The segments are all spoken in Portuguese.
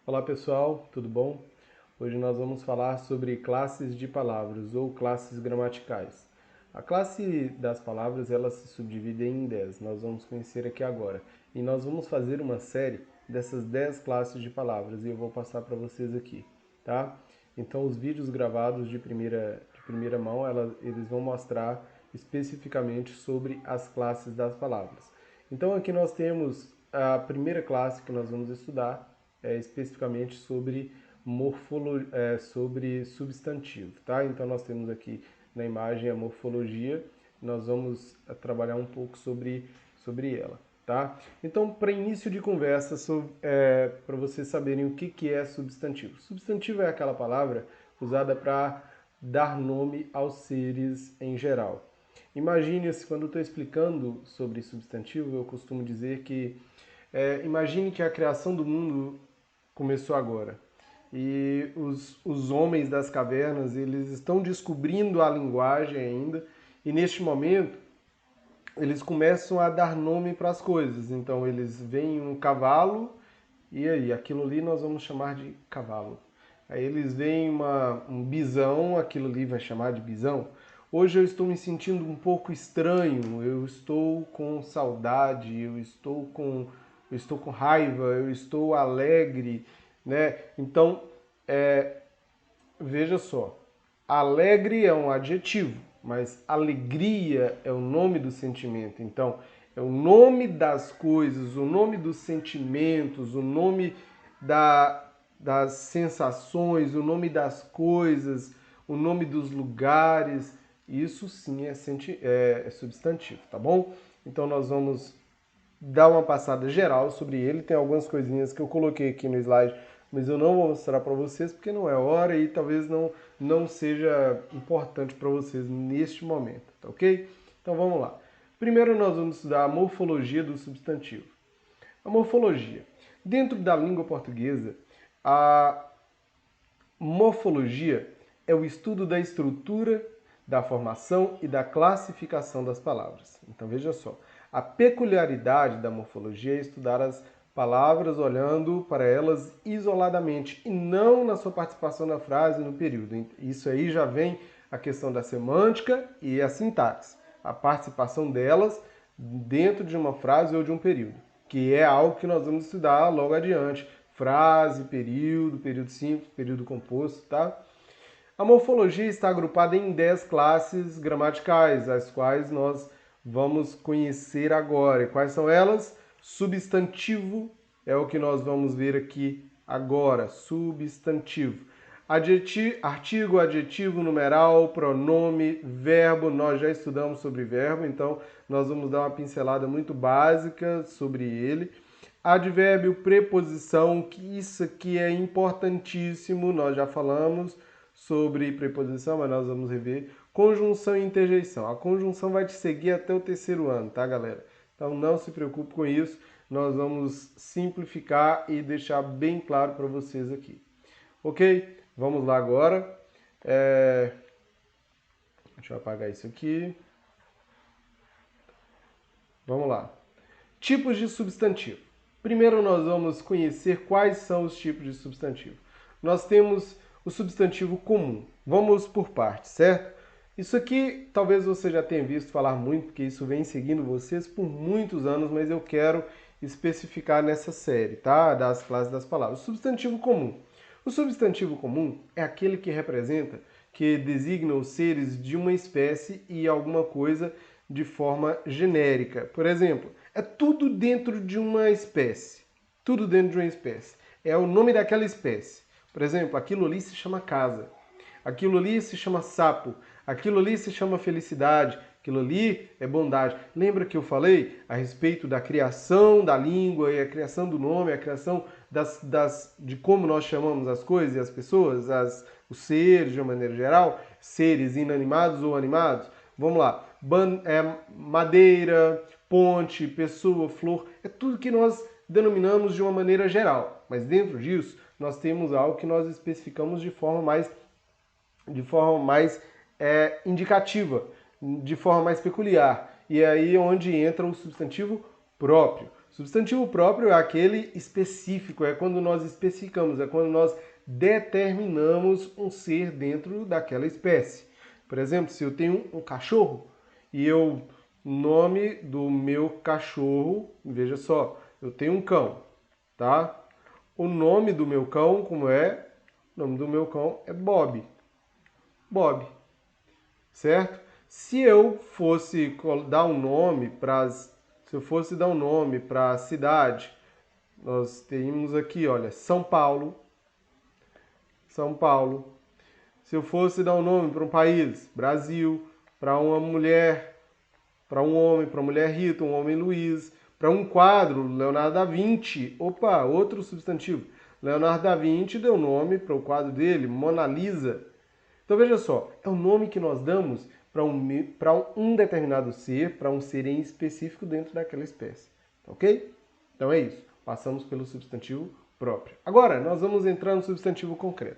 Olá pessoal, tudo bom? Hoje nós vamos falar sobre classes de palavras ou classes gramaticais. A classe das palavras ela se subdivide em 10, nós vamos conhecer aqui agora. E nós vamos fazer uma série dessas 10 classes de palavras e eu vou passar para vocês aqui, tá? Então os vídeos gravados de primeira mão, eles vão mostrar especificamente sobre as classes das palavras. Então aqui nós temos a primeira classe que nós vamos estudar, especificamente sobre substantivo, tá? Então nós temos aqui na imagem a morfologia, nós vamos trabalhar um pouco sobre ela, tá? Então, para início de conversa, para vocês saberem o que é substantivo. Substantivo é aquela palavra usada para dar nome aos seres em geral. Imagine-se, quando eu estou explicando sobre substantivo, eu costumo dizer que imagine que a criação do mundo começou agora. E os homens das cavernas, eles estão descobrindo a linguagem ainda, e neste momento eles começam a dar nome para as coisas. Então eles veem um cavalo, e aí, aquilo ali nós vamos chamar de cavalo. Aí eles veem um bisão, aquilo ali vai chamar de bisão. Hoje eu estou me sentindo um pouco estranho, eu estou com saudade, eu estou com raiva, eu estou alegre, né? Então, veja só, alegre é um adjetivo, mas alegria é o nome do sentimento. Então, é o nome das coisas, o nome dos sentimentos, o nome das sensações, o nome das coisas, o nome dos lugares. Isso sim é substantivo, tá bom? Então, nós vamos dar uma passada geral sobre ele. Tem algumas coisinhas que eu coloquei aqui no slide, mas eu não vou mostrar para vocês porque não é hora e talvez não seja importante para vocês neste momento, tá ok? Então vamos lá. Primeiro nós vamos estudar a morfologia do substantivo. A morfologia. Dentro da língua portuguesa, a morfologia é o estudo da estrutura, da formação e da classificação das palavras. Então veja só, a peculiaridade da morfologia é estudar as palavras olhando para elas isoladamente e não na sua participação na frase e no período. Isso aí já vem a questão da semântica e a sintaxe, a participação delas dentro de uma frase ou de um período, que é algo que nós vamos estudar logo adiante. Frase, período simples, período composto, tá? A morfologia está agrupada em 10 classes gramaticais, as quais nós vamos conhecer agora. E quais são elas? Substantivo é o que nós vamos ver aqui agora. Substantivo. Artigo, adjetivo, numeral, pronome, verbo. Nós já estudamos sobre verbo, então nós vamos dar uma pincelada muito básica sobre ele. Advérbio, preposição, que isso aqui é importantíssimo, nós já falamos sobre preposição, mas nós vamos rever. Conjunção e interjeição. A conjunção vai te seguir até o terceiro ano, tá, galera? Então não se preocupe com isso, nós vamos simplificar e deixar bem claro para vocês aqui. Ok? Vamos lá agora. Deixa eu apagar isso aqui. Vamos lá. Tipos de substantivo. Primeiro nós vamos conhecer quais são os tipos de substantivo. Nós temos o substantivo comum. Vamos por partes, certo? Isso aqui talvez você já tenha visto falar muito, porque isso vem seguindo vocês por muitos anos, mas eu quero especificar nessa série, tá? Das classes das palavras. Substantivo comum. O substantivo comum é aquele que representa, que designa os seres de uma espécie e alguma coisa de forma genérica. Por exemplo, é tudo dentro de uma espécie. Tudo dentro de uma espécie. É o nome daquela espécie. Por exemplo, aquilo ali se chama casa. Aquilo ali se chama sapo. Aquilo ali se chama felicidade. Aquilo ali é bondade. Lembra que eu falei a respeito da criação da língua e a criação do nome, a criação de como nós chamamos as coisas e as pessoas, os seres de uma maneira geral, seres inanimados ou animados? Vamos lá. Madeira, ponte, pessoa, flor, é tudo que nós denominamos de uma maneira geral. Mas dentro disso, nós temos algo que nós especificamos de forma mais indicativa, de forma mais peculiar. E é aí onde entra o substantivo próprio. Substantivo próprio é aquele específico, é quando nós especificamos, é quando nós determinamos um ser dentro daquela espécie. Por exemplo, se eu tenho um cachorro e o nome do meu cachorro, veja só, eu tenho um cão, tá? O nome do meu cão, como é? O nome do meu cão é Bob. Bob, certo? Se eu fosse dar um nome para a cidade, nós temos aqui, olha, São Paulo. São Paulo. Se eu fosse dar um nome para um país, Brasil, para uma mulher, para um homem, para uma mulher Rita, um homem Luiz, para um quadro, Leonardo da Vinci, opa, outro substantivo. Leonardo da Vinci deu nome para o quadro dele, Mona Lisa. Então veja só, é o nome que nós damos para um determinado ser, para um ser em específico dentro daquela espécie. Ok? Então é isso. Passamos pelo substantivo próprio. Agora, nós vamos entrar no substantivo concreto.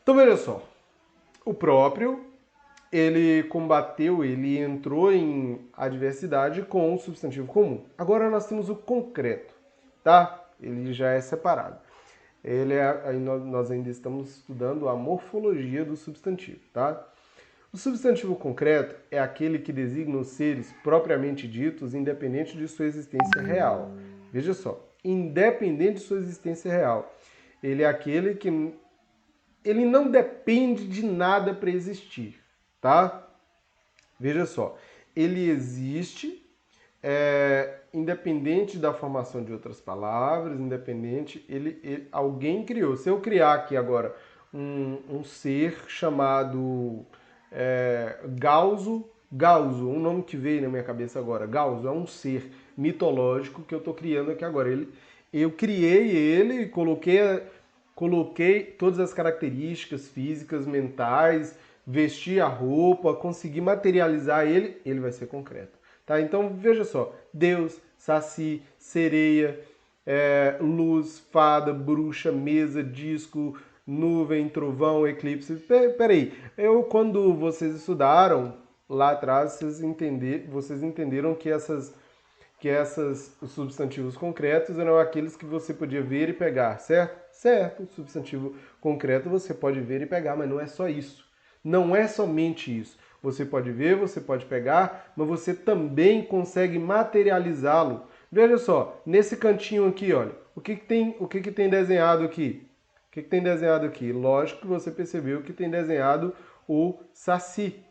Então veja só, o próprio, ele combateu, ele entrou em adversidade com o substantivo comum. Agora nós temos o concreto, tá? Ele já é separado. Nós ainda estamos estudando a morfologia do substantivo, tá? O substantivo concreto é aquele que designa os seres propriamente ditos, independente de sua existência real. Veja só, independente de sua existência real. Ele é aquele que ele não depende de nada para existir, tá? Veja só, ele existe independente da formação de outras palavras, independente, alguém criou. Se eu criar aqui agora um ser chamado Gauso, um nome que veio na minha cabeça agora, Gauso é um ser mitológico que eu estou criando aqui agora. Eu criei ele e coloquei todas as características físicas, mentais, vesti a roupa, consegui materializar ele, ele vai ser concreto. Tá? Então veja só, Deus, saci, sereia, luz, fada, bruxa, mesa, disco, nuvem, trovão, eclipse. Peraí, quando vocês estudaram lá atrás, vocês entenderam que os substantivos concretos eram aqueles que você podia ver e pegar, certo? Certo, o substantivo concreto você pode ver e pegar, mas não é só isso. Não é somente isso. Você pode ver, você pode pegar, mas você também consegue materializá-lo. Veja só, nesse cantinho aqui, olha, o que tem desenhado aqui? O que tem desenhado aqui? Lógico que você percebeu que tem desenhado o saci.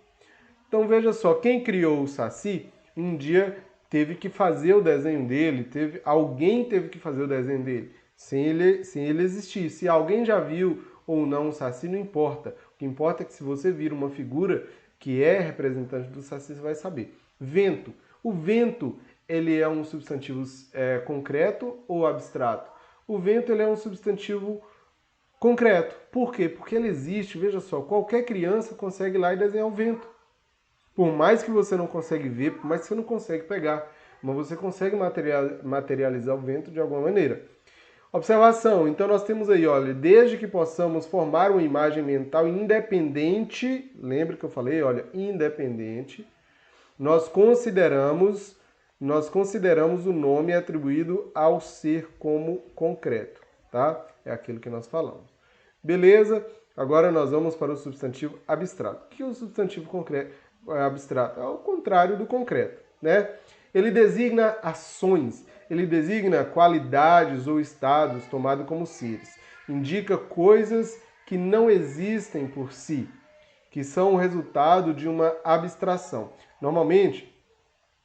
Então veja só, quem criou o saci, um dia teve que fazer o desenho dele, alguém teve que fazer o desenho dele, sem ele existir. Se alguém já viu ou não o saci, não importa. O que importa é que se você vir uma figura que é representante do saci, você vai saber. Vento. O vento, ele é um substantivo concreto ou abstrato? O vento, ele é um substantivo concreto. Por quê? Porque ele existe, veja só, qualquer criança consegue ir lá e desenhar o vento. Por mais que você não consegue ver, por mais que você não consegue pegar, mas você consegue materializar o vento de alguma maneira. Observação, então nós temos aí, olha, desde que possamos formar uma imagem mental independente, lembra que eu falei, olha, independente, nós consideramos o nome atribuído ao ser como concreto, tá? É aquilo que nós falamos. Beleza? Agora nós vamos para o substantivo abstrato. O que é o substantivo abstrato? É o contrário do concreto, né? Ele designa ações, ele designa qualidades ou estados tomados como seres. Indica coisas que não existem por si, que são o resultado de uma abstração. Normalmente,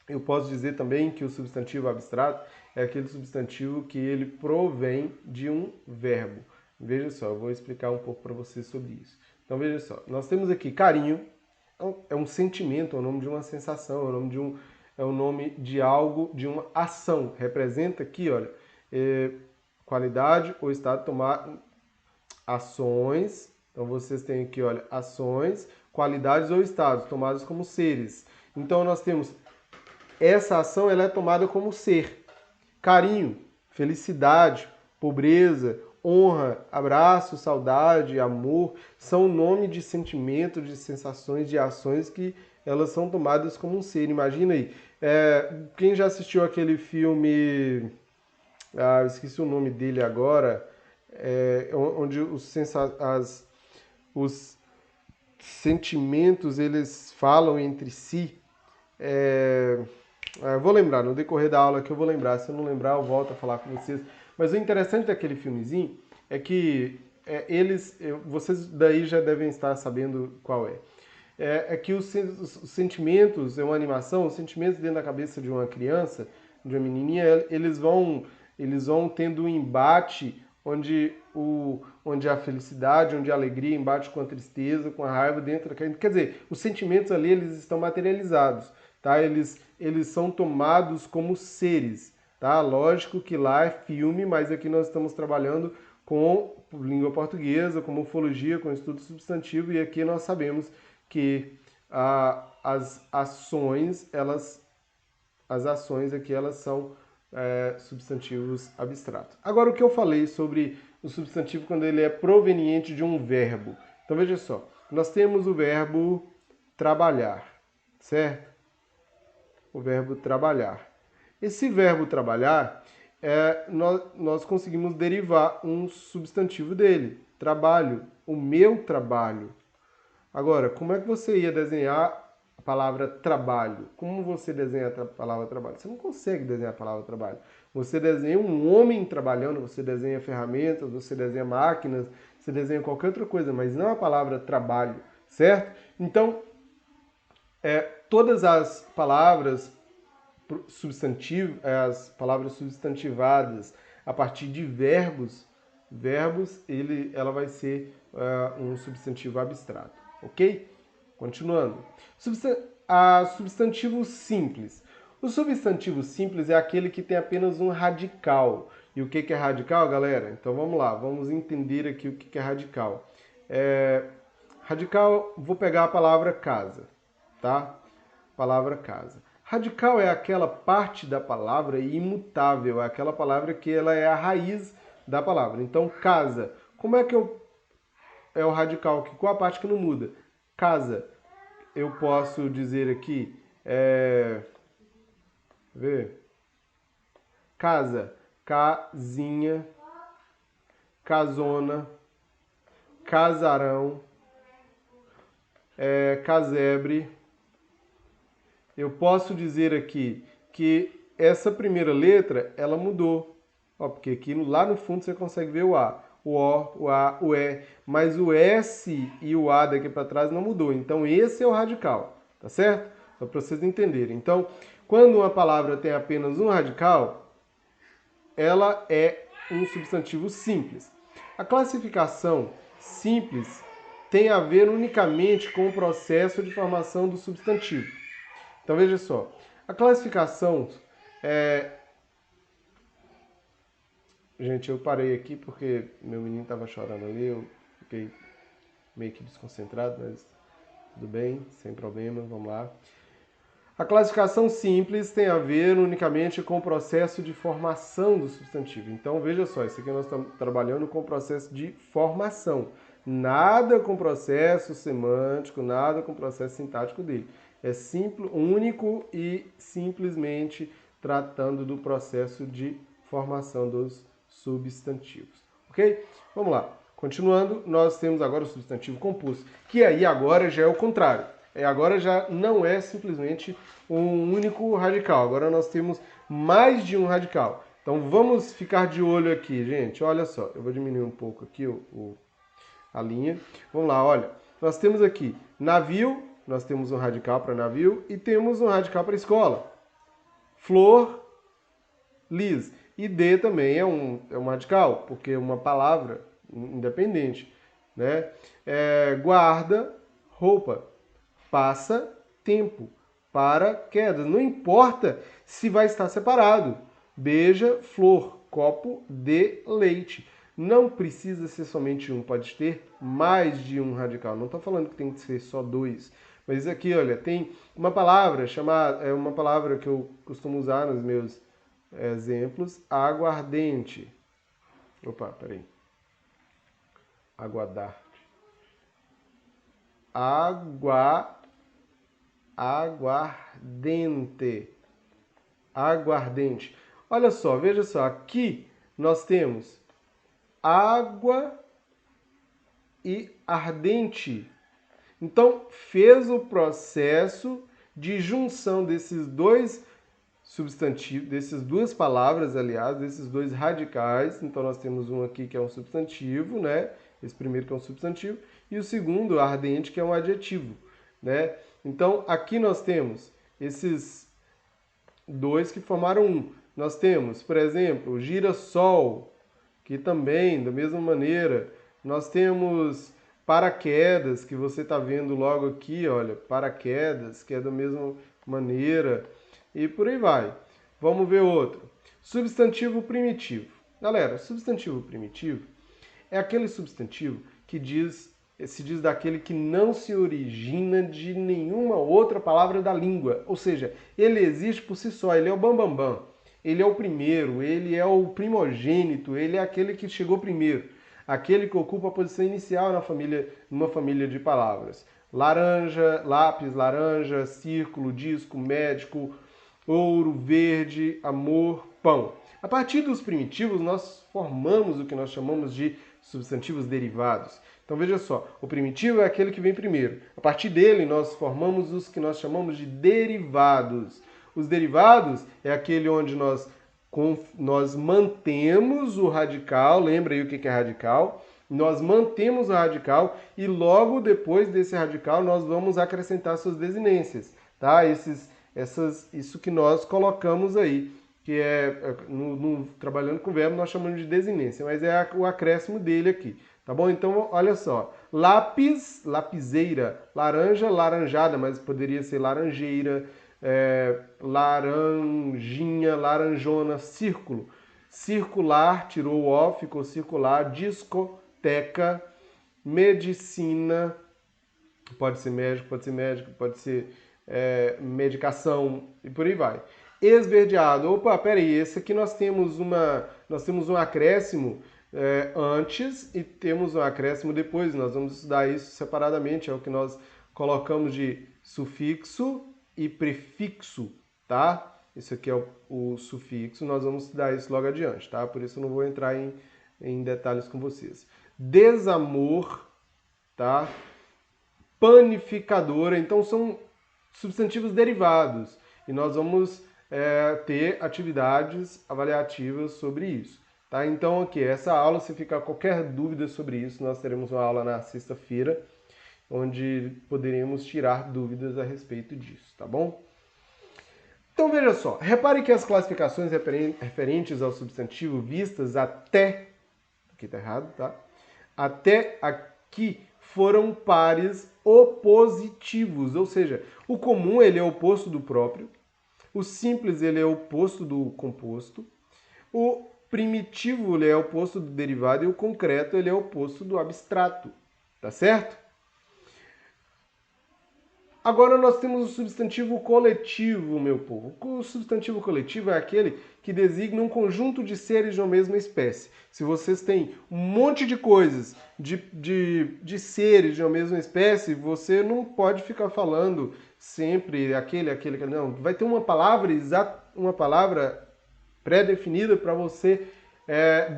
eu posso dizer também que o substantivo abstrato é aquele substantivo que ele provém de um verbo. Veja só, eu vou explicar um pouco para vocês sobre isso. Então veja só, nós temos aqui carinho, é um sentimento, é o nome de uma sensação, é o nome de algo, de uma ação. Representa aqui, olha, qualidade ou estado tomar ações. Então vocês têm aqui, olha, ações, qualidades ou estados tomados como seres. Então nós temos essa ação, ela é tomada como ser. Carinho, felicidade, pobreza, honra, abraço, saudade, amor, são nome de sentimentos, de sensações, de ações que elas são tomadas como um ser. Imagina aí, Quem já assistiu aquele filme, eu esqueci o nome dele agora, onde os sentimentos eles falam entre si. Eu vou lembrar, no decorrer da aula que eu vou lembrar. Se eu não lembrar, eu volto a falar com vocês. Mas o interessante daquele filmezinho é que vocês daí já devem estar sabendo qual é. É que os sentimentos, é uma animação, os sentimentos dentro da cabeça de uma criança, de uma menininha, eles vão tendo um embate onde a felicidade, onde a alegria embate com a tristeza, com a raiva dentro daquele. Quer dizer, os sentimentos ali eles estão materializados, tá? Eles são tomados como seres, tá? Lógico que lá é filme, mas aqui nós estamos trabalhando com língua portuguesa, com morfologia, com estudo substantivo, e aqui nós sabemos que as ações aqui elas são substantivos abstratos. Agora, o que eu falei sobre o substantivo quando ele é proveniente de um verbo. Então, veja só. Nós temos o verbo trabalhar, certo? O verbo trabalhar. Esse verbo trabalhar, nós conseguimos derivar um substantivo dele. Trabalho. O meu trabalho. Agora, como é que você ia desenhar a palavra trabalho? Como você desenha a palavra trabalho? Você não consegue desenhar a palavra trabalho. Você desenha um homem trabalhando, você desenha ferramentas, você desenha máquinas, você desenha qualquer outra coisa, mas não a palavra trabalho, certo? Então, todas as palavras as palavras substantivadas a partir de verbos, ela vai ser um substantivo abstrato, ok? Continuando. Substantivo simples. O substantivo simples é aquele que tem apenas um radical. E o que é radical, galera? Então vamos lá, vamos entender aqui o que é radical. Radical, vou pegar a palavra casa, tá? Palavra casa. Radical é aquela parte da palavra imutável, é aquela palavra que ela é a raiz da palavra. Então, casa. Como é que é o radical? Qual a parte que não muda? Casa. Eu posso dizer aqui, ver? Casa, casinha, casona, casarão, casebre. Eu posso dizer aqui que essa primeira letra, ela mudou. Ó, porque aqui lá no fundo você consegue ver o A, o O, o A, o E. Mas o S e o A daqui para trás não mudou. Então esse é o radical, tá certo? Só para vocês entenderem. Então, quando uma palavra tem apenas um radical, ela é um substantivo simples. A classificação simples tem a ver unicamente com o processo de formação do substantivo. Então veja só, a classificação Gente, eu parei aqui porque meu menino estava chorando ali, eu fiquei meio que desconcentrado, mas tudo bem, sem problema, vamos lá. A classificação simples tem a ver unicamente com o processo de formação do substantivo. Então, veja só, isso aqui nós estamos trabalhando com o processo de formação. Nada com processo semântico, nada com processo sintático dele. É simples, único e simplesmente tratando do processo de formação dos substantivos. Ok? Vamos lá. Continuando, nós temos agora o substantivo composto, que aí agora já é o contrário. Agora já não é simplesmente um único radical. Agora nós temos mais de um radical. Então vamos ficar de olho aqui, gente. Olha só, eu vou diminuir um pouco aqui a linha. Vamos lá, olha. Nós temos aqui navio, nós temos um radical para navio e temos um radical para escola. Flor, lis. E D também é um radical, porque é uma palavra independente. Né? Guarda, roupa. Passa tempo, para quedas. Não importa se vai estar separado. Beija, flor, copo de leite. Não precisa ser somente um, pode ter mais de um radical. Não estou falando que tem que ser só dois. Mas aqui, olha, tem uma palavra chamada, é uma palavra que eu costumo usar nos meus exemplos, aguardente. Opa, peraí. Aguardar. Aguardente. aguardente. Olha só, veja só, aqui nós temos água e ardente. Então, fez o processo de junção desses dois substantivos, dessas duas palavras, aliás, desses dois radicais. Então, nós temos um aqui que é um substantivo, né? Esse primeiro que é um substantivo, e o segundo, ardente, que é um adjetivo, né? Então, aqui nós temos esses dois que formaram um. Nós temos, por exemplo, o girassol, que também, da mesma maneira. Nós temos paraquedas, que você está vendo logo aqui, olha, paraquedas, que é da mesma maneira, e por aí vai. Vamos ver outro. Substantivo primitivo. Galera, substantivo primitivo é aquele substantivo que se diz daquele que não se origina de nenhuma outra palavra da língua. Ou seja, ele existe por si só, ele é o bambambam. Bam, bam. Ele é o primeiro, ele é o primogênito, ele é aquele que chegou primeiro. Aquele que ocupa a posição inicial numa família de palavras. Laranja, lápis, laranja, círculo, disco, médico, ouro, verde, amor, pão. A partir dos primitivos, nós formamos o que nós chamamos de substantivos derivados. Então veja só, o primitivo é aquele que vem primeiro. A partir dele, nós formamos os que nós chamamos de derivados. Os derivados é aquele onde nós mantemos o radical, lembra aí o que é radical? Nós mantemos o radical e logo depois desse radical nós vamos acrescentar suas desinências, tá? Isso que nós colocamos aí, que é, trabalhando com verbo, nós chamamos de desinência, mas é o acréscimo dele aqui, tá bom? Então, olha só, lápis, lapiseira, laranja, laranjada, mas poderia ser laranjeira, laranjinha, laranjona, círculo, circular, tirou o O, ficou circular, discoteca, medicina, pode ser médico, pode ser medicação e por aí vai. Esverdeado, opa, peraí, esse aqui nós temos um acréscimo antes e temos um acréscimo depois, nós vamos estudar isso separadamente, é o que nós colocamos de sufixo e prefixo, tá? Isso aqui é o sufixo, nós vamos estudar isso logo adiante, tá? Por isso eu não vou entrar em detalhes com vocês. Desamor, tá? Panificadora, então são substantivos derivados e nós vamos ter atividades avaliativas sobre isso, tá? Então aqui, essa aula, se ficar qualquer dúvida sobre isso, nós teremos uma aula na sexta-feira, onde poderemos tirar dúvidas a respeito disso, tá bom? Então veja só, repare que as classificações referentes ao substantivo vistas até, aqui tá errado, tá? Até aqui foram pares opositivos, ou seja, o comum ele é o oposto do próprio, o simples ele é o oposto do composto, o primitivo ele é o oposto do derivado e o concreto ele é o oposto do abstrato, tá certo? Agora nós temos o substantivo coletivo, meu povo. O substantivo coletivo é aquele que designa um conjunto de seres de uma mesma espécie. Se vocês têm um monte de coisas, de seres de uma mesma espécie, você não pode ficar falando sempre aquele. Não, vai ter uma palavra pré-definida para você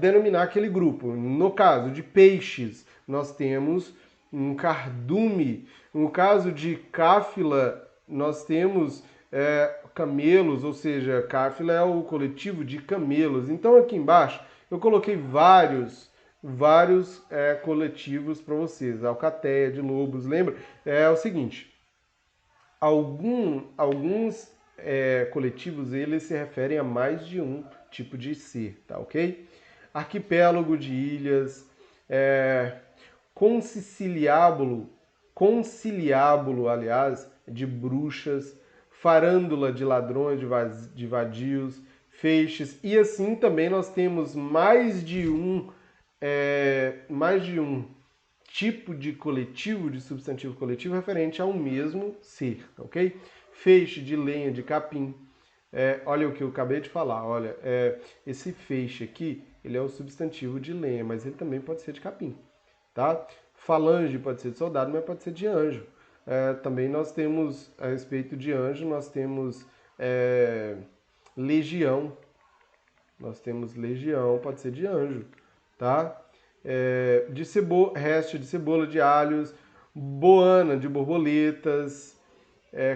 denominar aquele grupo. No caso de peixes, nós temos um cardume. No caso de cáfila, nós temos camelos, ou seja, cáfila é o coletivo de camelos. Então aqui embaixo eu coloquei vários coletivos para vocês. Alcateia de lobos, lembra? É o seguinte, alguns coletivos eles se referem a mais de um tipo de ser, tá ok? Arquipélago de ilhas, conciliábulo, aliás, de bruxas, farândula de ladrões, de vadios, feixes, e assim também nós temos mais de um tipo de coletivo, de substantivo coletivo referente ao mesmo ser, ok? Feixe de lenha, de capim. Olha o que eu acabei de falar, olha, esse feixe aqui, ele é o substantivo de lenha, mas ele também pode ser de capim, tá? Falange pode ser de soldado, mas pode ser de anjo. Também nós temos, a respeito de anjo, nós temos legião. Nós temos legião, pode ser de anjo, tá? Resto de cebola, de alhos, boana, de borboletas,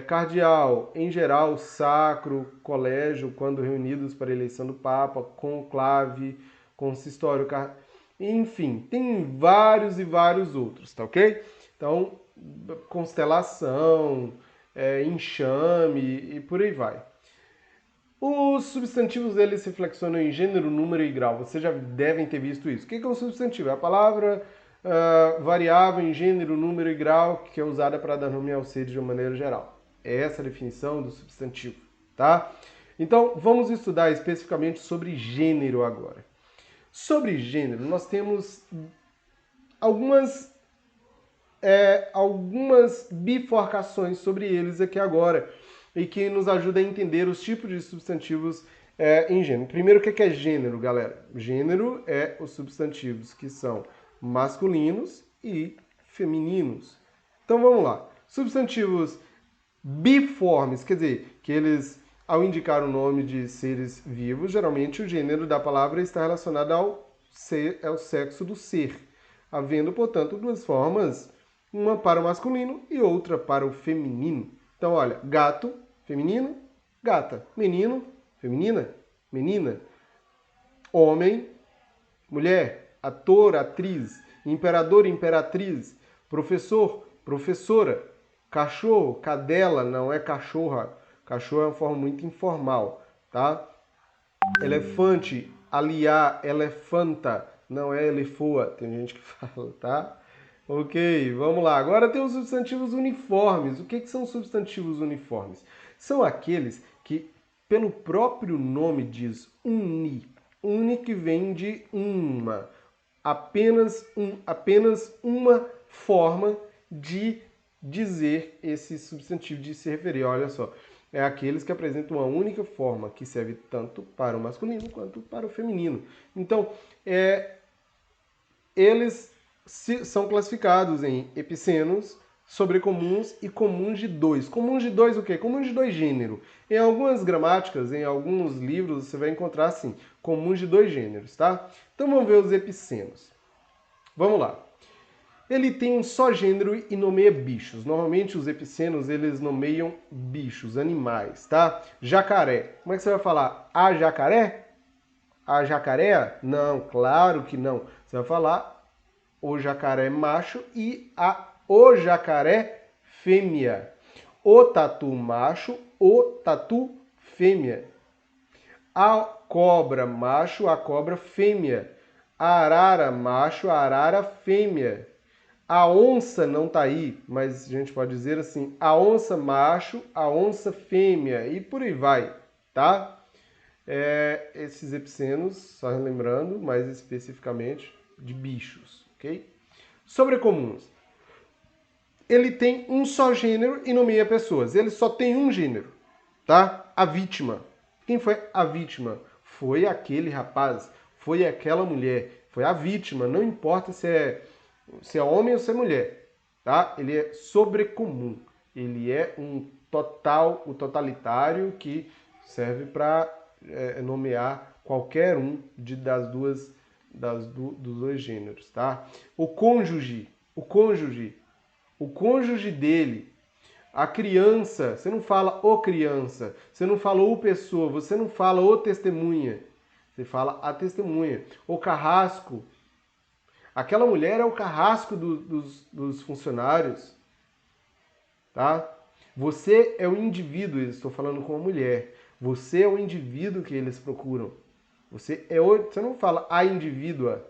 cardeal, em geral, sacro, colégio, quando reunidos para a eleição do Papa, conclave, consistório, enfim, tem vários e vários outros, tá ok? Então, constelação, enxame e por aí vai. Os substantivos eles se flexionam em gênero, número e grau. Vocês já devem ter visto isso. O que é um substantivo? É a palavra variável em gênero, número e grau que é usada para dar nome ao ser de uma maneira geral. É essa a definição do substantivo, tá? Então, vamos estudar especificamente sobre gênero agora. Sobre gênero, nós temos algumas bifurcações sobre eles aqui agora e que nos ajuda a entender os tipos de substantivos em gênero. Primeiro, o que é gênero, galera? Gênero é os substantivos que são masculinos e femininos. Então vamos lá. Substantivos biformes, quer dizer, que eles, ao indicar o nome de seres vivos, geralmente o gênero da palavra está relacionado ao sexo do ser, havendo, portanto, duas formas, uma para o masculino e outra para o feminino. Então, olha, gato, feminino, gata. Menino, feminina, menina. Homem, mulher. Ator, atriz. Imperador, imperatriz. Professor, professora. Cachorro, cadela, não é cachorra. Cachorro é uma forma muito informal, tá? Elefante, aliar, elefanta, não é elefoa. Tem gente que fala, tá? Ok, vamos lá. Agora tem os substantivos uniformes. O que são substantivos uniformes? São aqueles que, pelo próprio nome, diz uni. Uni que vem de uma. Apenas uma forma de dizer esse substantivo, de se referir. Olha só, é aqueles que apresentam uma única forma, que serve tanto para o masculino quanto para o feminino. Então, eles são classificados em epicenos, sobrecomuns e comuns de dois. Comuns de dois o quê? Comuns de dois gêneros. Em algumas gramáticas, em alguns livros, você vai encontrar assim, comuns de dois gêneros, tá? Então vamos ver os epicenos. Vamos lá. Ele tem um só gênero e nomeia bichos. Normalmente os epicenos, eles nomeiam bichos, animais, tá? Jacaré. Como é que você vai falar? A jacaré? A jacaré? Não, claro que não. Você vai falar o jacaré macho e o jacaré fêmea. O tatu macho, o tatu fêmea. A cobra macho, a cobra fêmea. A arara macho, a arara fêmea. A onça não tá aí, mas a gente pode dizer assim, a onça macho, a onça fêmea e por aí vai, tá? Esses epicenos, só lembrando, mais especificamente de bichos, ok? Sobrecomuns. Ele tem um só gênero e nomeia pessoas. Ele só tem um gênero, tá? A vítima. Quem foi a vítima? Foi aquele rapaz, foi aquela mulher, foi a vítima. Não importa se é homem ou se é mulher, tá? Ele é sobrecomum. Ele é o totalitário que serve para nomear qualquer um dos dois gêneros, tá? O cônjuge dele, a criança, você não fala o criança, você não fala o pessoa, você não fala o testemunha, você fala a testemunha. O carrasco, aquela mulher é o carrasco dos funcionários, tá? Você é o indivíduo, eu estou falando com a mulher, você é o indivíduo que eles procuram. Você não fala a indivídua,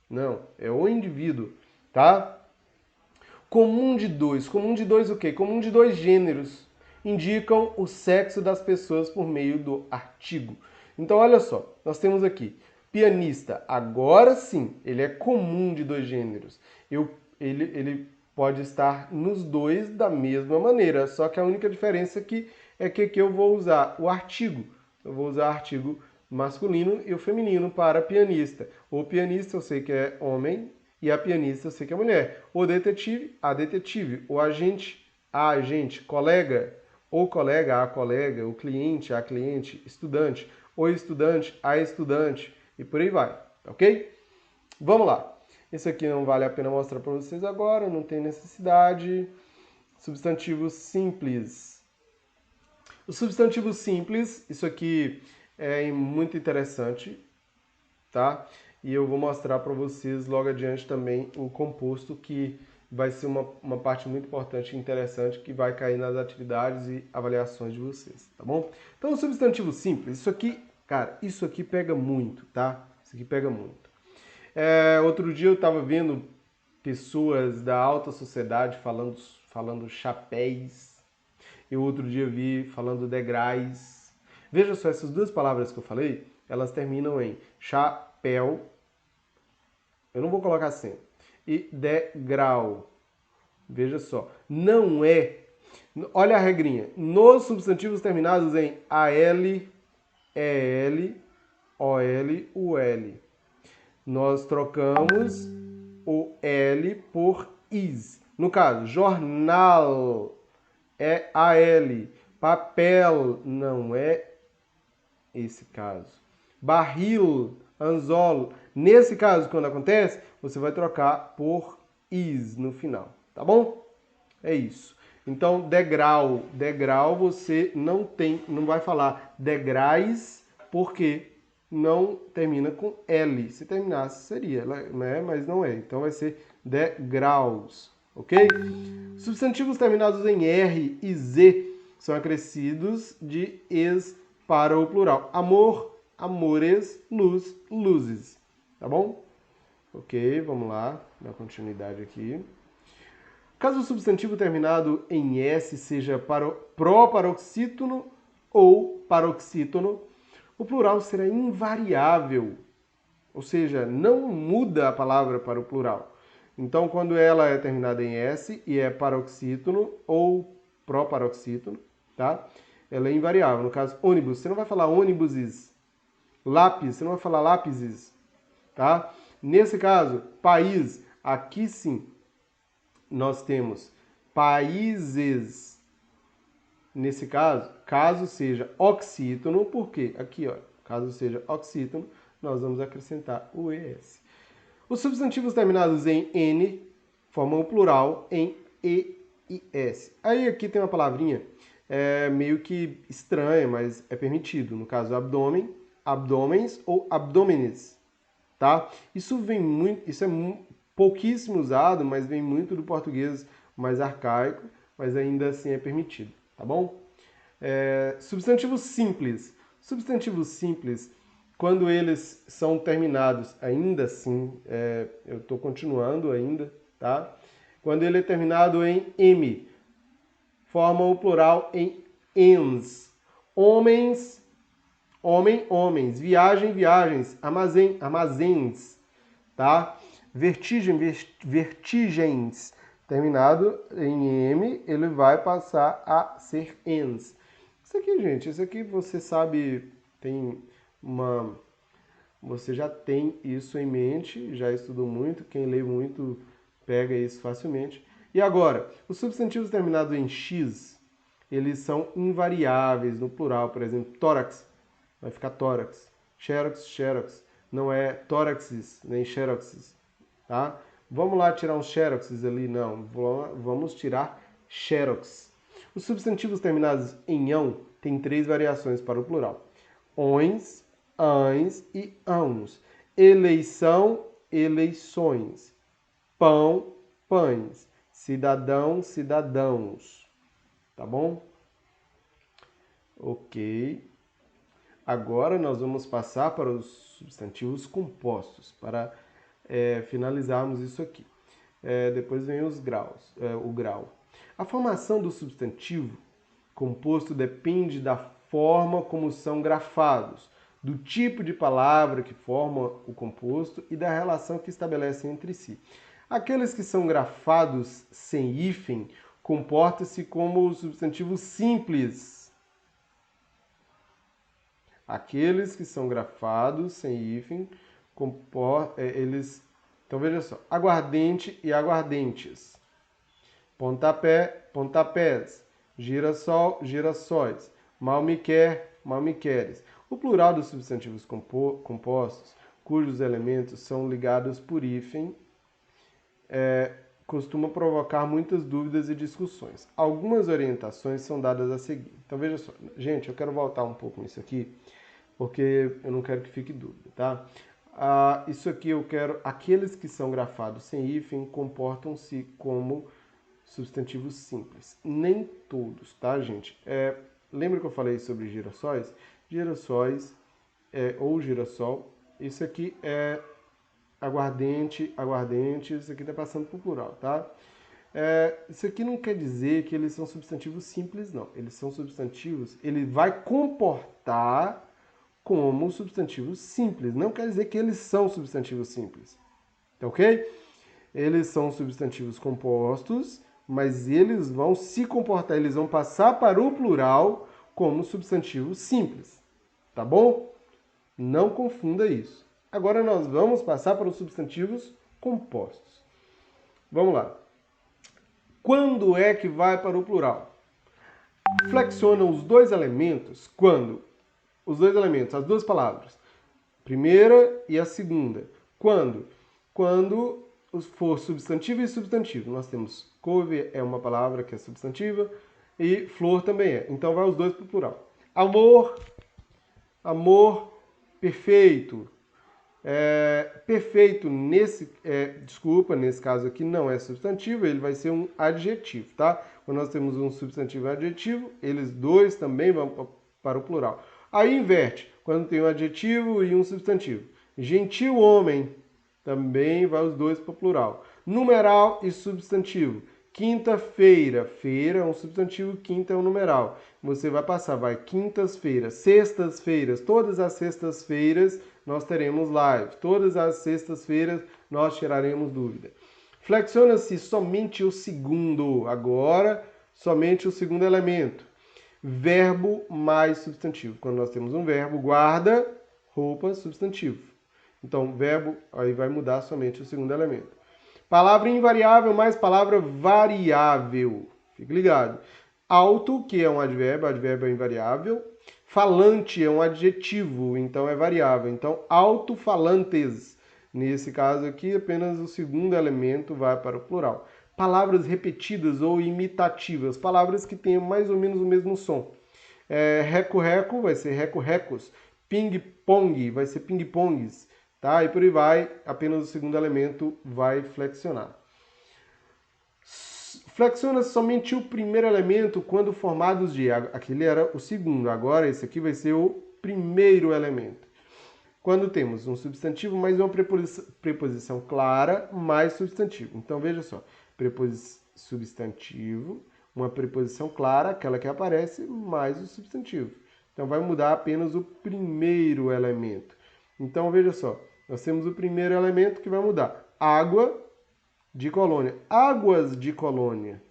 não, é o indivíduo, tá? Comum de dois o quê? Comum de dois gêneros indicam o sexo das pessoas por meio do artigo. Então olha só, nós temos aqui pianista, agora sim, ele é comum de dois gêneros. Ele pode estar nos dois da mesma maneira, só que a única diferença aqui é que aqui eu vou usar o artigo. Eu vou usar o artigo masculino e o feminino para pianista. O pianista eu sei que é homem e a pianista eu sei que é mulher. O detetive, a detetive. O agente, a agente. Colega, o colega, a colega, o cliente, a cliente, estudante, o estudante, a estudante e por aí vai, ok? Vamos lá. Esse aqui não vale a pena mostrar para vocês agora, não tem necessidade. Substantivos simples. Os substantivos simples, isso aqui é muito interessante, tá? E eu vou mostrar para vocês logo adiante também o composto, que vai ser uma parte muito importante e interessante que vai cair nas atividades e avaliações de vocês, tá bom? Então, o substantivo simples, isso aqui, cara, isso aqui pega muito, tá? Isso aqui pega muito. Outro dia eu estava vendo pessoas da alta sociedade falando chapéus, e outro dia eu vi falando degraus. Veja só, essas duas palavras que eu falei, elas terminam em chapéu, eu não vou colocar assim, e degrau. Veja só, não é, olha a regrinha, nos substantivos terminados em AL, EL, OL, UL, nós trocamos o L por is. No caso, jornal é AL, papel não é esse caso. Barril, anzol, nesse caso, quando acontece, você vai trocar por is no final, tá bom? É isso. Então, degrau, degrau você não vai falar degraus, porque não termina com L. Se terminasse, seria, né? Mas não é. Então vai ser degraus, ok? Substantivos terminados em R e Z são acrescidos de es para o plural. Amor, amores, luz, luzes. Tá bom? Ok, vamos lá, dar continuidade aqui. Caso o substantivo terminado em S seja proparoxítono ou paroxítono, o plural será invariável, ou seja, não muda a palavra para o plural. Então, quando ela é terminada em S e é paroxítono ou proparoxítono, tá? Ela é invariável. No caso, ônibus, você não vai falar ônibuses. Lápis, você não vai falar lápises, tá? Nesse caso, país, aqui sim, nós temos países. Nesse caso, caso seja oxítono, por quê? Aqui, ó, caso seja oxítono, nós vamos acrescentar o ES. Os substantivos terminados em N formam o plural em E e S. Aí aqui tem uma palavrinha meio que estranha, mas é permitido. No caso, abdômen, abdômens ou abdômenes, tá? Isso vem muito, isso é pouquíssimo usado, mas vem muito do português mais arcaico, mas ainda assim é permitido, tá bom? Substantivos simples. Substantivos simples, quando eles são terminados, ainda assim, eu estou continuando ainda, tá? Quando ele é terminado em M, formam o plural em ens. Homens, homem, homens. Viagem, viagens. Armazém, armazéns, tá? Vertigem, vertigens. Terminado em M, ele vai passar a ser ens. Isso aqui, gente, isso aqui você sabe, você já tem isso em mente, já estudou muito, quem lê muito pega isso facilmente. E agora, os substantivos terminados em X, eles são invariáveis no plural, por exemplo, tórax, vai ficar tórax. Xerox, xerox, não é tóraxes, nem xeroxes, tá? Vamos lá tirar uns xeroxes ali? Não, vamos tirar xerox. Os substantivos terminados em ão têm 3 variações para o plural. Ões, ães e ãos. Eleição, eleições. Pão, pães. Cidadão, cidadãos. Tá bom? Ok. Agora nós vamos passar para os substantivos compostos, para finalizarmos isso aqui. Depois vem os graus, o grau. A formação do substantivo composto depende da forma como são grafados, do tipo de palavra que forma o composto e da relação que estabelecem entre si. Aqueles que são grafados sem hífen comportam-se como substantivos simples. Aqueles que são grafados sem hífen, então veja só, aguardente e aguardentes. Pontapé, pontapés. Girassol, girassóis. Mal me quer, mal me queres. O plural dos substantivos compostos, cujos elementos são ligados por hífen, costuma provocar muitas dúvidas e discussões. Algumas orientações são dadas a seguir. Então veja só, gente, eu quero voltar um pouco nisso aqui, porque eu não quero que fique dúvida, tá? Isso aqui eu quero, aqueles que são grafados sem hífen comportam-se como substantivos simples. Nem todos, tá, gente? Lembra que eu falei sobre girassóis? Girassóis ou girassol, isso aqui é aguardente, aguardente, isso aqui está passando para o plural, tá? Isso aqui não quer dizer que eles são substantivos simples, não. Eles são substantivos, ele vai comportar como substantivos simples. Não quer dizer que eles são substantivos simples, tá ok? Eles são substantivos compostos, mas eles vão se comportar, eles vão passar para o plural como substantivos simples, tá bom? Não confunda isso. Agora nós vamos passar para os substantivos compostos. Vamos lá. Quando é que vai para o plural? Flexiona os dois elementos quando os dois elementos, as duas palavras, primeira e a segunda. Quando? Quando for substantivo e substantivo. Nós temos couve é uma palavra que é substantiva e flor também é. Então vai os dois para o plural. Amor, amor, perfeito. Perfeito nesse caso aqui não é substantivo, ele vai ser um adjetivo, tá? Quando nós temos um substantivo e um adjetivo, eles dois também vão para o plural. Aí inverte, quando tem um adjetivo e um substantivo. Gentil homem, também vai os dois para o plural. Numeral e substantivo. Quinta-feira, feira é um substantivo, quinta é um numeral. Você vai passar, vai quintas-feiras, sextas-feiras, todas as sextas-feiras nós teremos live. Todas as sextas-feiras nós tiraremos dúvida. Flexiona-se somente o segundo, agora somente o segundo elemento. Verbo mais substantivo. Quando nós temos um verbo, guarda, roupa, substantivo. Então, verbo, aí vai mudar somente o segundo elemento. Palavra invariável mais palavra variável. Fique ligado. Alto, que é um advérbio é invariável. Falante é um adjetivo, então é variável. Então, alto-falantes. Nesse caso aqui, apenas o segundo elemento vai para o plural. Palavras repetidas ou imitativas. Palavras que tenham mais ou menos o mesmo som. Reco-reco vai ser reco-recos. Ping-pong vai ser ping-pongs. Tá? E por aí vai, apenas o segundo elemento vai flexionar. Flexiona somente o primeiro elemento quando formados de... Aquele era o segundo, agora esse aqui vai ser o primeiro elemento. Quando temos um substantivo mais uma preposição clara mais substantivo. Então veja só, substantivo, uma preposição clara, aquela que aparece, mais o substantivo. Então vai mudar apenas o primeiro elemento. Então veja só, nós temos o primeiro elemento que vai mudar. Água de colônia. Águas de colônia.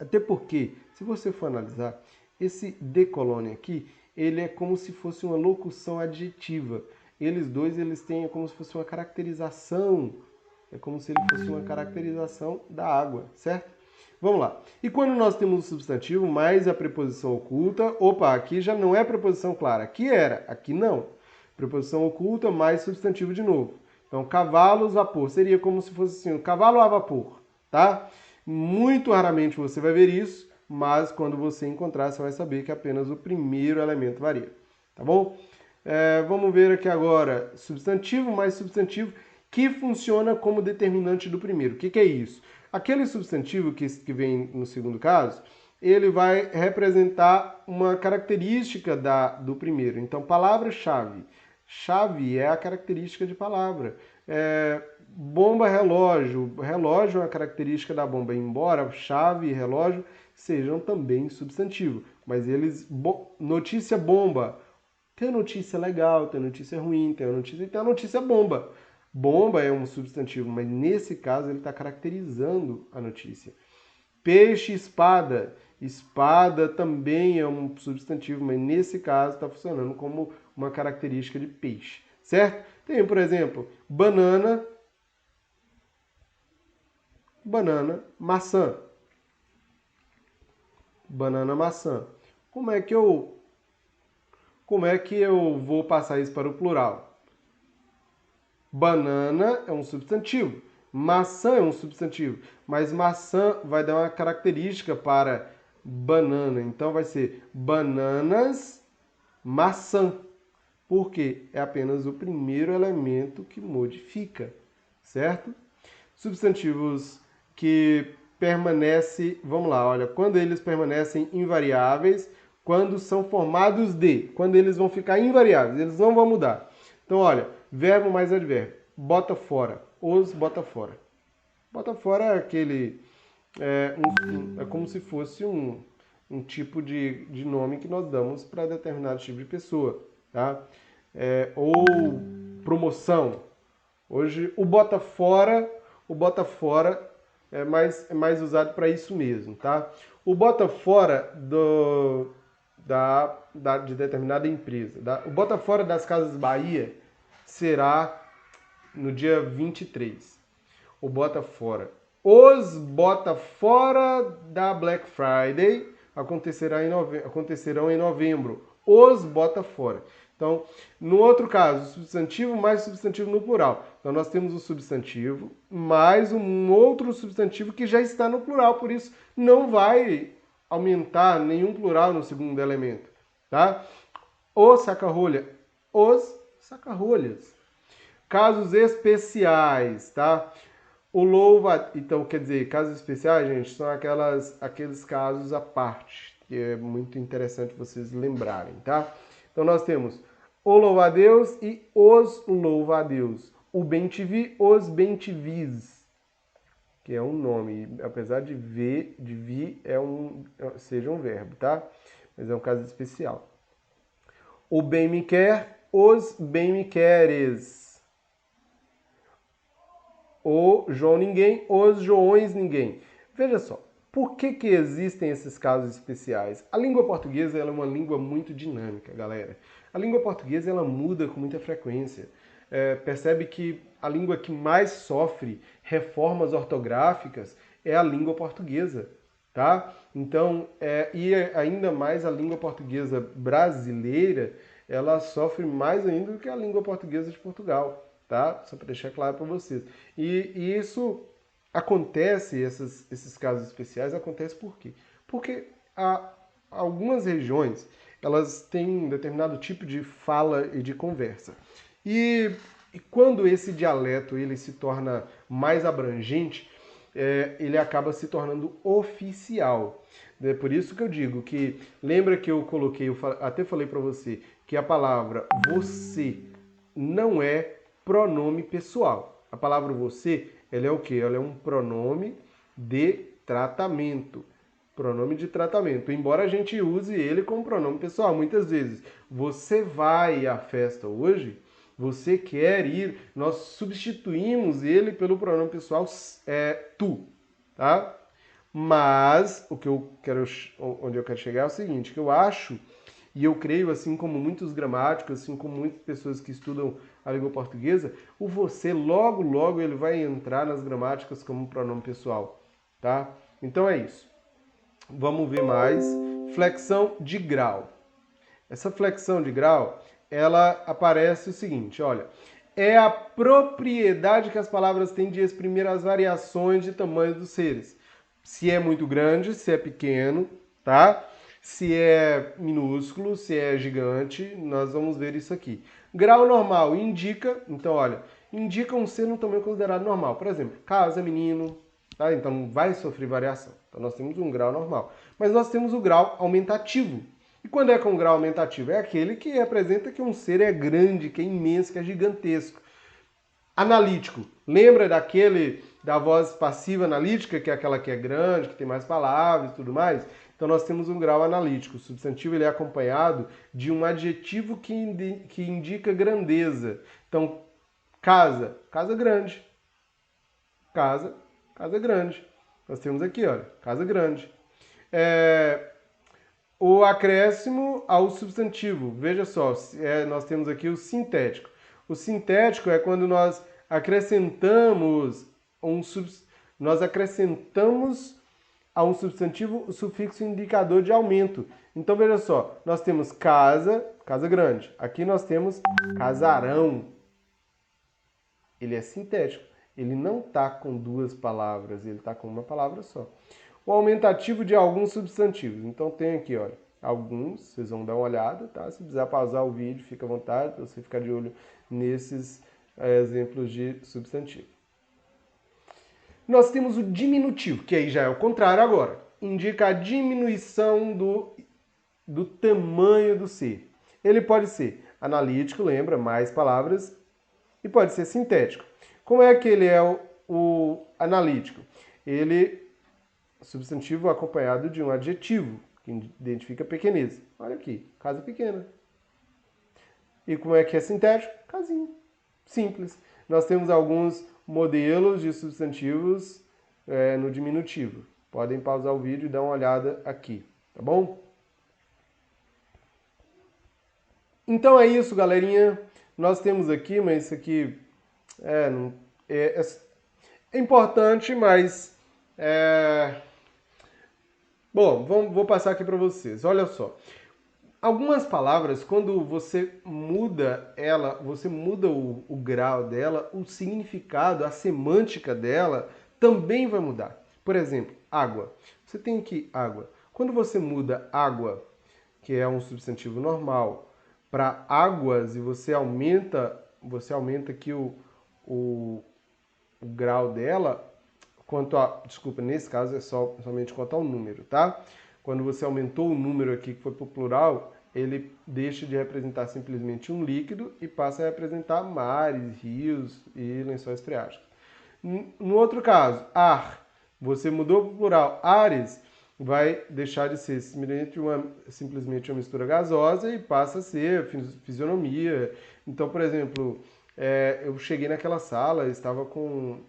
Até porque, se você for analisar, esse de colônia aqui, ele é como se fosse uma locução adjetiva. Eles dois, eles têm como se fosse uma caracterização. É como se ele fosse uma caracterização da água, certo? Vamos lá. E quando nós temos o substantivo mais a preposição oculta, opa, aqui já não é preposição clara. Aqui era, aqui não. Preposição oculta mais substantivo de novo. Então, cavalos, vapor. Seria como se fosse assim, cavalo a vapor, tá? Muito raramente você vai ver isso, mas quando você encontrar, você vai saber que apenas o primeiro elemento varia, tá bom? Vamos ver aqui agora, substantivo mais substantivo, que funciona como determinante do primeiro. O que é isso? Aquele substantivo que vem no segundo caso, ele vai representar uma característica do primeiro. Então, palavra-chave. Chave é a característica de palavra. Bomba, relógio. Relógio é uma característica da bomba, embora chave e relógio sejam também substantivo. Mas eles... Notícia bomba. Tem notícia legal, tem notícia ruim, tem a notícia bomba. Bomba é um substantivo, mas nesse caso ele está caracterizando a notícia. Peixe, espada. Espada também é um substantivo, mas nesse caso está funcionando como uma característica de peixe, certo? Tem, por exemplo, banana, maçã. banana, maçã. Como é que eu vou passar isso para o plural? Banana é um substantivo, maçã é um substantivo, mas maçã vai dar uma característica para banana, então vai ser bananas, maçã, porque é apenas o primeiro elemento que modifica, certo? Substantivos que permanecem, vamos lá, olha, quando eles permanecem invariáveis, quando são formados de, quando eles vão ficar invariáveis, eles não vão mudar. Então, olha, verbo mais advérbio, bota fora, os bota fora. Bota fora é aquele, é como se fosse um tipo de nome que nós damos para determinado tipo de pessoa, tá? Ou promoção. Hoje o bota fora é mais usado para isso mesmo, tá? O bota fora de determinada empresa, o bota fora das Casas Bahia será no dia 23. O bota fora. Os bota fora da Black Friday acontecerão em novembro. Os bota fora. Então, no outro caso, substantivo mais substantivo no plural. Então, nós temos o substantivo mais um outro substantivo que já está no plural, por isso não vai aumentar nenhum plural no segundo elemento, tá? O saca-rolha, os saca-rolhas. Casos especiais, tá? O louva, então, quer dizer, casos especiais, gente, são aqueles casos à parte, que é muito interessante vocês lembrarem, tá? Então, nós temos o louva-a-Deus e os louva-a-Deus. O bem-te-vi, os bem-te-vis, que é um nome, apesar de vi seja um verbo, tá? Mas é um caso especial. O bem-me-quer, os bem-me-queres. O João ninguém, os Joões ninguém. Veja só, por que existem esses casos especiais? A língua portuguesa ela é uma língua muito dinâmica, galera. A língua portuguesa ela muda com muita frequência. Percebe que a língua que mais sofre reformas ortográficas é a língua portuguesa, tá? Então, e ainda mais a língua portuguesa brasileira, ela sofre mais ainda do que a língua portuguesa de Portugal. Tá? Só para deixar claro para vocês. E isso acontece, esses casos especiais, acontece por quê? Porque algumas regiões, elas têm um determinado tipo de fala e de conversa. E quando esse dialeto ele se torna mais abrangente, ele acaba se tornando oficial. É por isso que eu digo que, lembra que eu coloquei, até falei para você, que a palavra você não é pronome pessoal. A palavra você, ela é o quê? Ela é um pronome de tratamento. Pronome de tratamento. Embora a gente use ele como pronome pessoal, muitas vezes. Você vai à festa hoje? Você quer ir? Nós substituímos ele pelo pronome pessoal tu, tá? Mas onde eu quero chegar é o seguinte, que eu acho e eu creio, assim como muitos gramáticos, assim como muitas pessoas que estudam a língua portuguesa, o você logo, logo ele vai entrar nas gramáticas como pronome pessoal, tá? Então é isso. Vamos ver mais. Flexão de grau. Essa flexão de grau, ela aparece o seguinte, olha, é a propriedade que as palavras têm de exprimir as variações de tamanho dos seres. Se é muito grande, se é pequeno, tá? Se é minúsculo, se é gigante, nós vamos ver isso aqui. Grau normal indica, então olha, indica um ser no tamanho considerado normal. Por exemplo, casa, menino, tá? Então vai sofrer variação. Então nós temos um grau normal. Mas nós temos o grau aumentativo. E quando é com grau aumentativo? É aquele que representa que um ser é grande, que é imenso, que é gigantesco. Analítico. Lembra da voz passiva analítica, que é aquela que é grande, que tem mais palavras e tudo mais? Então nós temos um grau analítico. O substantivo ele é acompanhado de um adjetivo que indica grandeza. Então, casa, casa grande. Casa, casa grande. Nós temos aqui, olha, casa grande. O acréscimo ao substantivo. Veja só, nós temos aqui o sintético. O sintético é quando nós acrescentamos a um substantivo o sufixo indicador de aumento. Então, veja só, nós temos casa, casa grande. Aqui nós temos casarão. Ele é sintético. Ele não está com duas palavras, ele está com uma palavra só. O aumentativo de alguns substantivos. Então, tem aqui, olha, alguns, vocês vão dar uma olhada, tá? Se precisar pausar o vídeo, fica à vontade, para você ficar de olho nesses exemplos de substantivo. Nós temos o diminutivo, que aí já é o contrário agora. Indica a diminuição do tamanho do ser. Ele pode ser analítico, lembra, mais palavras, e pode ser sintético. Como é que ele é o analítico? Ele é substantivo acompanhado de um adjetivo, que identifica pequenez. Olha aqui, casa pequena. E como é que é sintético? Casinha. Simples. Nós temos alguns modelos de substantivos no diminutivo. Podem pausar o vídeo e dar uma olhada aqui, tá bom? Então é isso, galerinha. Nós temos aqui, mas isso aqui é importante, mas... Bom, vou passar aqui para vocês. Olha só. Algumas palavras, quando você muda ela, você muda o grau dela, o significado, a semântica dela também vai mudar. Por exemplo, água. Você tem aqui água. Quando você muda água, que é um substantivo normal, para águas e você aumenta aqui o grau dela, desculpa, nesse caso é somente quanto ao número, tá? Quando você aumentou o número aqui que foi para o plural, ele deixa de representar simplesmente um líquido e passa a representar mares, rios e lençóis freáticos. No outro caso, ar, você mudou para o plural, ares, vai deixar de ser simplesmente uma mistura gasosa e passa a ser fisionomia. Então, por exemplo, eu cheguei naquela sala, estava com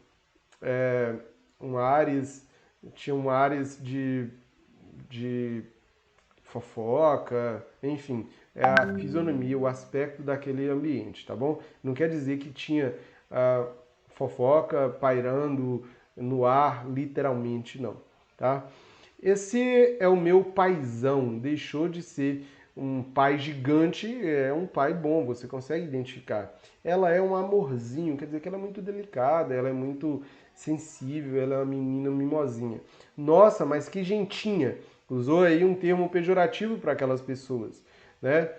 tinha um ares de fofoca, enfim, é a fisionomia, o aspecto daquele ambiente, tá bom? Não quer dizer que tinha fofoca pairando no ar, literalmente não, tá? Esse é o meu paizão, deixou de ser um pai gigante, é um pai bom, você consegue identificar. Ela é um amorzinho, quer dizer que ela é muito delicada, ela é muito sensível, ela é uma menina mimosinha. Nossa, mas que gentinha! Usou aí um termo pejorativo para aquelas pessoas, né?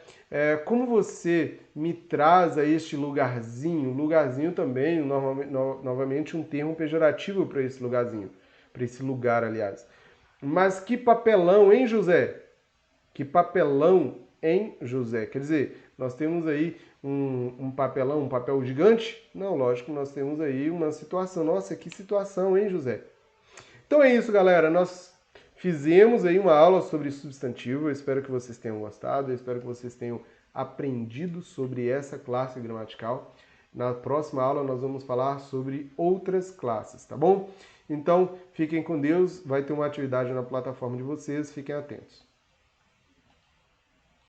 Como você me traz a este lugarzinho? Lugarzinho também, novamente, um termo pejorativo para esse lugarzinho, para esse lugar, aliás. Mas que papelão, hein, José? Que papelão, hein, José? Quer dizer, nós temos aí um papelão, um papel gigante? Não, lógico, nós temos aí uma situação. Nossa, que situação, hein, José? Então é isso, galera. Nós fizemos aí uma aula sobre substantivo. Eu espero que vocês tenham gostado. Eu espero que vocês tenham aprendido sobre essa classe gramatical. Na próxima aula nós vamos falar sobre outras classes, tá bom? Então, fiquem com Deus. Vai ter uma atividade na plataforma de vocês. Fiquem atentos.